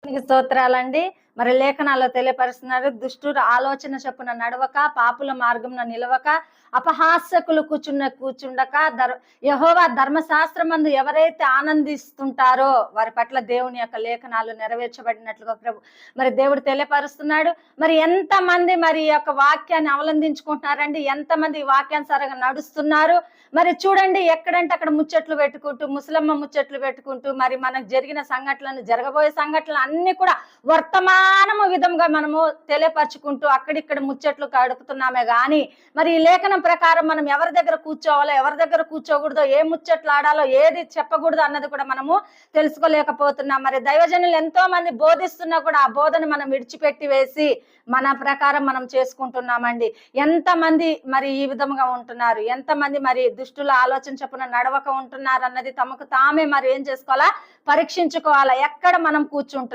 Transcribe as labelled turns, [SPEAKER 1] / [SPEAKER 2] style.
[SPEAKER 1] మీకు స్తోత్రాలండి. మరి లేఖనాల్లో తెలియపరుస్తున్నారు. దుష్టుల ఆలోచన చొప్పున నడవక, పాపుల మార్గమున నిలవక, అపహాస్యకులు కూర్చుండక, యెహోవా ధర్మశాస్త్రమందు ఎవరైతే ఆనందిస్తుంటారో వారి పట్ల దేవుని యొక్క లేఖనాలు నెరవేర్చబడినట్లుగా మరి దేవుడు తెలియపరుస్తున్నాడు. మరి ఎంతమంది మరి ఈ యొక్క వాక్యాన్ని అవలంబించుకుంటున్నారండి, ఎంతమంది ఈ వాక్యానుసారంగా నడుస్తున్నారు. మరి చూడండి, ఎక్కడంటే అక్కడ ముచ్చట్లు పెట్టుకుంటూ, ముసలమ్మ ముచ్చట్లు పెట్టుకుంటూ, మరి మనకు జరిగిన సంఘటనలు, జరగబోయే సంఘటనలు అన్ని కూడా వర్తమానము విధంగా మనము తెలియపరుచుకుంటూ అక్కడిక్కడ ముచ్చట్లు గడుపుతున్నామే గాని, మరి ఈ లేఖనం ప్రకారం మనం ఎవరి దగ్గర కూర్చోవాలో, ఎవరి దగ్గర కూర్చోకూడదో, ఏ ముచ్చట్లు ఆడాలో, ఏది చెప్పకూడదు అన్నది కూడా మనము తెలుసుకోలేకపోతున్నాం. మరి దైవజనులు ఎంతో మంది బోధిస్తున్నా కూడా ఆ బోధన మనం విడిచిపెట్టి వేసి మన ప్రకారం మనం చేసుకుంటున్నామండి. ఎంతమంది మరి ఈ విధంగా ఉంటున్నారు, ఎంతమంది మరి దుష్టుల ఆలోచన చొప్పున నడవక ఉంటున్నారు అన్నది తమకు తామే మరి ఏం చేసుకోవాలా, పరీక్షించుకోవాలా. ఎక్కడ మనం కూర్చుంటున్నాం,